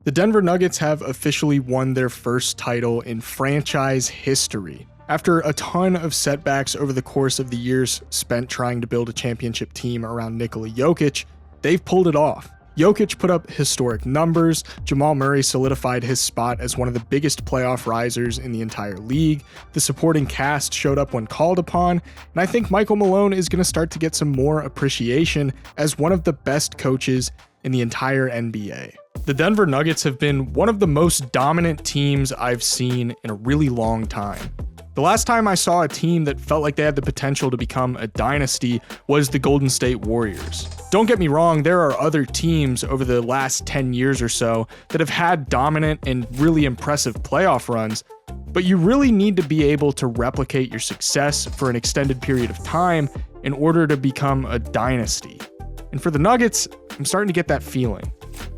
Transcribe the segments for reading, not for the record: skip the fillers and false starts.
The Denver Nuggets have officially won their first title in franchise history. After a ton of setbacks over the course of the years spent trying to build a championship team around Nikola Jokic, they've pulled it off. Jokic put up historic numbers, Jamal Murray solidified his spot as one of the biggest playoff risers in the entire league, the supporting cast showed up when called upon, and I think Michael Malone is going to start to get some more appreciation as one of the best coaches in the entire NBA. The Denver Nuggets have been one of the most dominant teams I've seen in a really long time. The last time I saw a team that felt like they had the potential to become a dynasty was the Golden State Warriors. Don't get me wrong, there are other teams over the last 10 years or so that have had dominant and really impressive playoff runs, but you really need to be able to replicate your success for an extended period of time in order to become a dynasty. And for the Nuggets, I'm starting to get that feeling.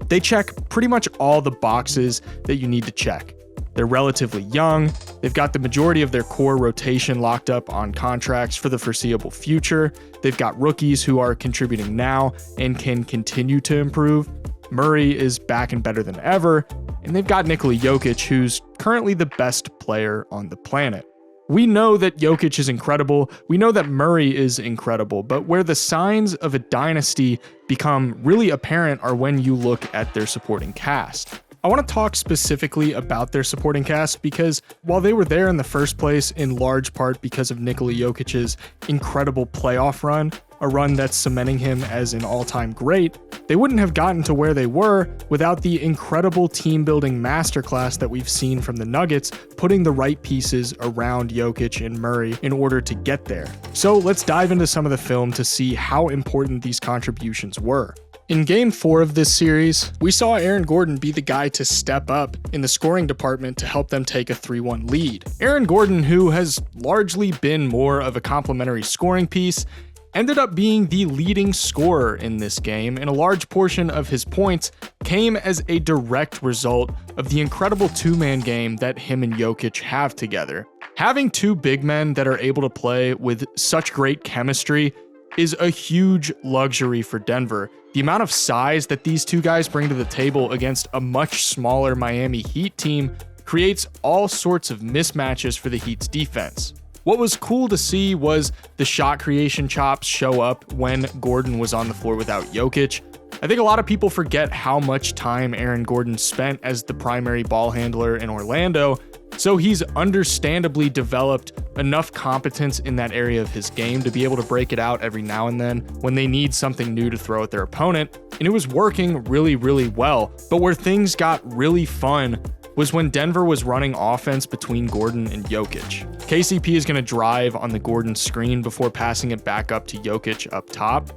They check pretty much all the boxes that you need to check. They're relatively young, they've got the majority of their core rotation locked up on contracts for the foreseeable future, they've got rookies who are contributing now and can continue to improve, Murray is back and better than ever, and they've got Nikola Jokic, who's currently the best player on the planet. We know that Jokic is incredible, we know that Murray is incredible, but where the signs of a dynasty become really apparent are when you look at their supporting cast. I want to talk specifically about their supporting cast because while they were there in the first place in large part because of Nikola Jokic's incredible playoff run, a run that's cementing him as an all-time great, they wouldn't have gotten to where they were without the incredible team-building masterclass that we've seen from the Nuggets, putting the right pieces around Jokic and Murray in order to get there. So let's dive into some of the film to see how important these contributions were. In Game 4 of this series, we saw Aaron Gordon be the guy to step up in the scoring department to help them take a 3-1 lead. Aaron Gordon, who has largely been more of a complementary scoring piece, ended up being the leading scorer in this game, and a large portion of his points came as a direct result of the incredible two-man game that him and Jokic have together. Having two big men that are able to play with such great chemistry is a huge luxury for Denver. The amount of size that these two guys bring to the table against a much smaller Miami Heat team creates all sorts of mismatches for the Heat's defense. What was cool to see was the shot creation chops show up when Gordon was on the floor without Jokic. I think a lot of people forget how much time Aaron Gordon spent as the primary ball handler in Orlando, so he's understandably developed enough competence in that area of his game to be able to break it out every now and then when they need something new to throw at their opponent, and it was working really, really well. But where things got really fun was when Denver was running offense between Gordon and Jokic. KCP is going to drive on the Gordon screen before passing it back up to Jokic up top.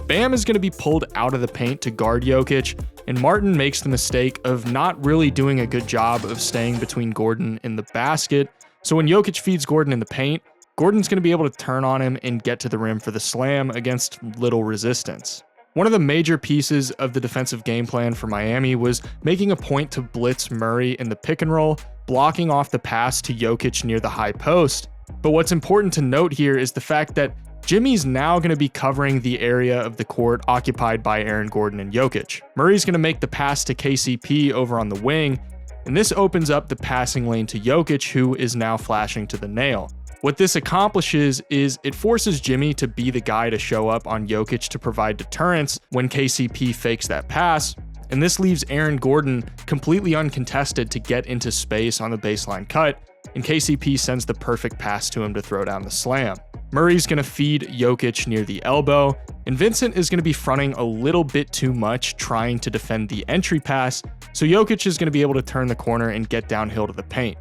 Bam is going to be pulled out of the paint to guard Jokic, and Martin makes the mistake of not really doing a good job of staying between Gordon and the basket. So when Jokic feeds Gordon in the paint, Gordon's going to be able to turn on him and get to the rim for the slam against little resistance. One of the major pieces of the defensive game plan for Miami was making a point to blitz Murray in the pick and roll, blocking off the pass to Jokic near the high post. But what's important to note here is the fact that Jimmy's now going to be covering the area of the court occupied by Aaron Gordon and Jokic. Murray's going to make the pass to KCP over on the wing, and this opens up the passing lane to Jokic, who is now flashing to the nail. What this accomplishes is it forces Jimmy to be the guy to show up on Jokic to provide deterrence when KCP fakes that pass, and this leaves Aaron Gordon completely uncontested to get into space on the baseline cut, and KCP sends the perfect pass to him to throw down the slam. Murray's going to feed Jokic near the elbow, and Vincent is going to be fronting a little bit too much trying to defend the entry pass, so Jokic is going to be able to turn the corner and get downhill to the paint.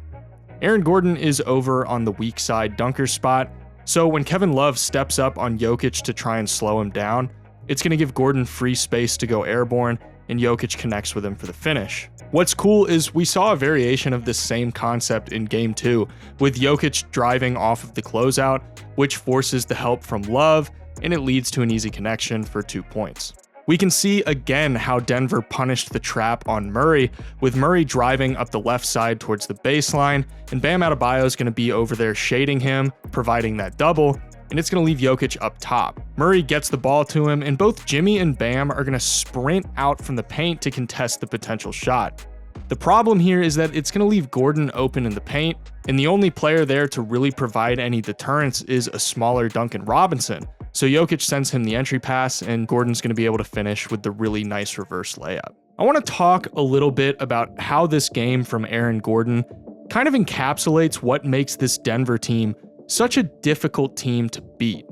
Aaron Gordon is over on the weak side dunker spot, so when Kevin Love steps up on Jokic to try and slow him down, it's going to give Gordon free space to go airborne, and Jokic connects with him for the finish. What's cool is we saw a variation of this same concept in Game 2, with Jokic driving off of the closeout, which forces the help from Love, and it leads to an easy connection for 2 points. We can see again how Denver punished the trap on Murray, with Murray driving up the left side towards the baseline, and Bam Adebayo is going to be over there shading him, providing that double, and it's going to leave Jokic up top. Murray gets the ball to him, and both Jimmy and Bam are going to sprint out from the paint to contest the potential shot. The problem here is that it's going to leave Gordon open in the paint, and the only player there to really provide any deterrence is a smaller Duncan Robinson. So Jokic sends him the entry pass, and Gordon's going to be able to finish with the really nice reverse layup. I want to talk a little bit about how this game from Aaron Gordon kind of encapsulates what makes this Denver team such a difficult team to beat.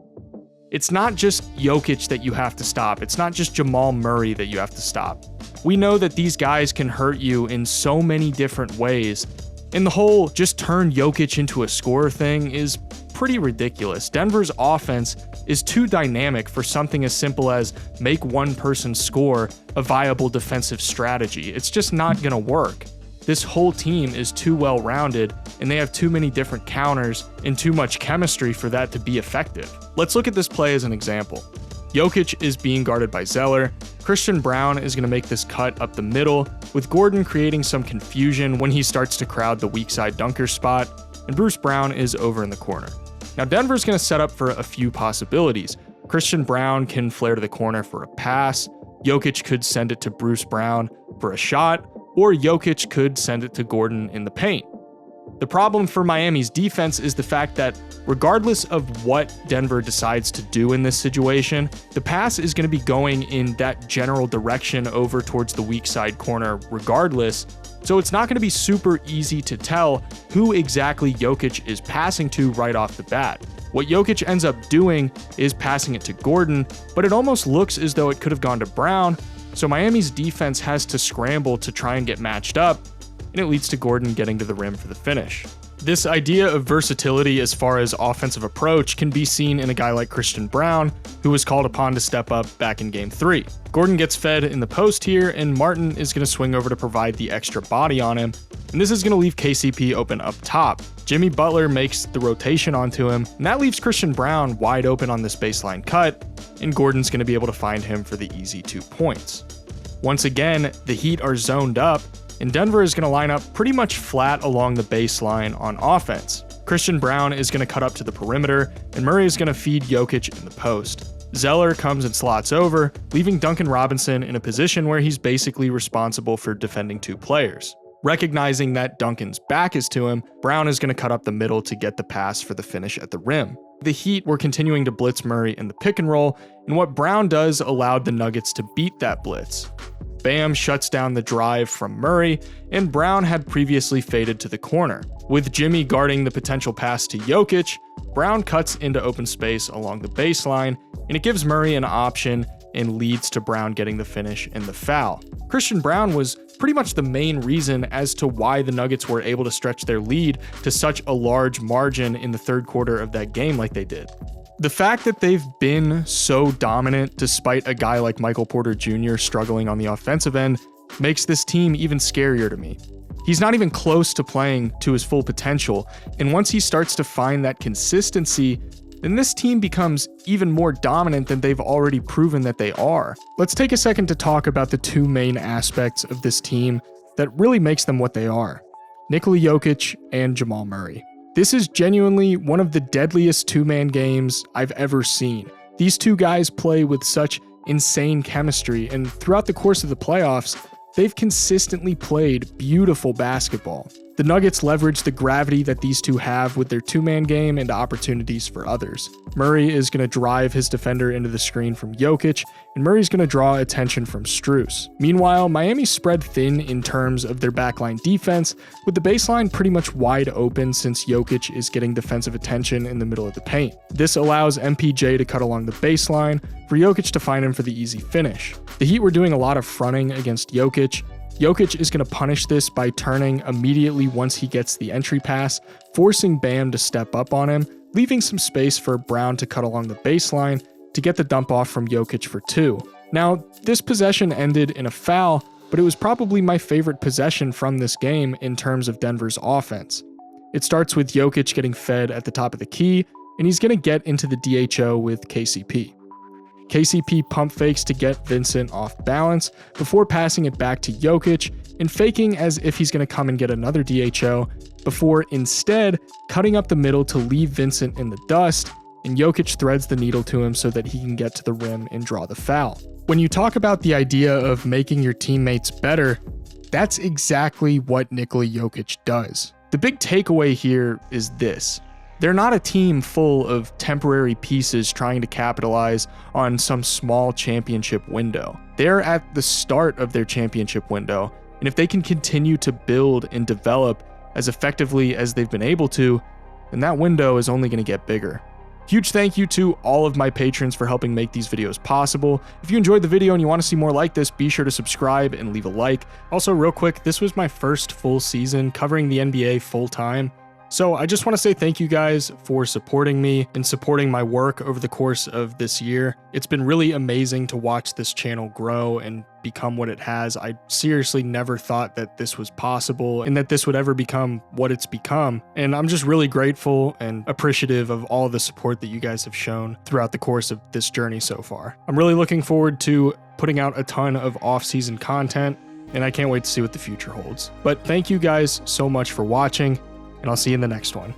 It's not just Jokic that you have to stop. It's not just Jamal Murray that you have to stop. We know that these guys can hurt you in so many different ways, and the whole just turn Jokic into a scorer thing is pretty ridiculous. Denver's offense is too dynamic for something as simple as make one person score a viable defensive strategy. It's just not going to work. This whole team is too well-rounded, and they have too many different counters and too much chemistry for that to be effective. Let's look at this play as an example. Jokic is being guarded by Zeller. Christian Braun is going to make this cut up the middle, with Gordon creating some confusion when he starts to crowd the weak side dunker spot, and Bruce Brown is over in the corner. Now Denver's going to set up for a few possibilities. Christian Braun can flare to the corner for a pass, Jokic could send it to Bruce Brown for a shot, or Jokic could send it to Gordon in the paint. The problem for Miami's defense is the fact that regardless of what Denver decides to do in this situation, the pass is going to be going in that general direction over towards the weak side corner regardless, so it's not going to be super easy to tell who exactly Jokic is passing to right off the bat. What Jokic ends up doing is passing it to Gordon, but it almost looks as though it could have gone to Brown, so Miami's defense has to scramble to try and get matched up, and it leads to Gordon getting to the rim for the finish. This idea of versatility as far as offensive approach can be seen in a guy like Christian Braun, who was called upon to step up back in Game 3. Gordon gets fed in the post here, and Martin is going to swing over to provide the extra body on him, and this is going to leave KCP open up top. Jimmy Butler makes the rotation onto him, and that leaves Christian Braun wide open on this baseline cut, and Gordon's going to be able to find him for the easy 2 points. Once again, the Heat are zoned up, and Denver is going to line up pretty much flat along the baseline on offense. Christian Braun is going to cut up to the perimeter, and Murray is going to feed Jokic in the post. Zeller comes and slots over, leaving Duncan Robinson in a position where he's basically responsible for defending 2 players. Recognizing that Duncan's back is to him, Braun is going to cut up the middle to get the pass for the finish at the rim. The Heat were continuing to blitz Murray in the pick and roll, and what Braun does allowed the Nuggets to beat that blitz. Bam shuts down the drive from Murray, and Braun had previously faded to the corner. With Jimmy guarding the potential pass to Jokic, Braun cuts into open space along the baseline, and it gives Murray an option and leads to Braun getting the finish and the foul. Christian Braun was pretty much the main reason as to why the Nuggets were able to stretch their lead to such a large margin in the third quarter of that game like they did. The fact that they've been so dominant despite a guy like Michael Porter Jr. struggling on the offensive end makes this team even scarier to me. He's not even close to playing to his full potential, and once he starts to find that consistency, then this team becomes even more dominant than they've already proven that they are. Let's take a second to talk about the 2 main aspects of this team that really makes them what they are: Nikola Jokic and Jamal Murray. This is genuinely one of the deadliest 2-man games I've ever seen. These 2 guys play with such insane chemistry, and throughout the course of the playoffs, they've consistently played beautiful basketball. The Nuggets leverage the gravity that these 2 have with their 2-man game into opportunities for others. Murray is going to drive his defender into the screen from Jokic, and Murray's going to draw attention from Strus. Meanwhile, Miami's spread thin in terms of their backline defense, with the baseline pretty much wide open since Jokic is getting defensive attention in the middle of the paint. This allows MPJ to cut along the baseline for Jokic to find him for the easy finish. The Heat were doing a lot of fronting against Jokic. Jokic is going to punish this by turning immediately once he gets the entry pass, forcing Bam to step up on him, leaving some space for Brown to cut along the baseline to get the dump off from Jokic for 2. Now, this possession ended in a foul, but it was probably my favorite possession from this game in terms of Denver's offense. It starts with Jokic getting fed at the top of the key, and he's going to get into the DHO with KCP. KCP pump fakes to get Vincent off balance before passing it back to Jokic and faking as if he's going to come and get another DHO before instead cutting up the middle to leave Vincent in the dust, and Jokic threads the needle to him so that he can get to the rim and draw the foul. When you talk about the idea of making your teammates better, That's exactly what Nikola Jokic does. The big takeaway here is this. They're not a team full of temporary pieces trying to capitalize on some small championship window. They're at the start of their championship window, and if they can continue to build and develop as effectively as they've been able to, then that window is only going to get bigger. Huge thank you to all of my patrons for helping make these videos possible. If you enjoyed the video and you want to see more like this, be sure to subscribe and leave a like. Also, real quick, this was my first full season covering the NBA full time. So I just want to say thank you guys for supporting me and supporting my work over the course of this year. It's been really amazing to watch this channel grow and become what it has. I seriously never thought that this was possible and that this would ever become what it's become. And I'm just really grateful and appreciative of all the support that you guys have shown throughout the course of this journey so far. I'm really looking forward to putting out a ton of off-season content, and I can't wait to see what the future holds. But thank you guys so much for watching, and I'll see you in the next one.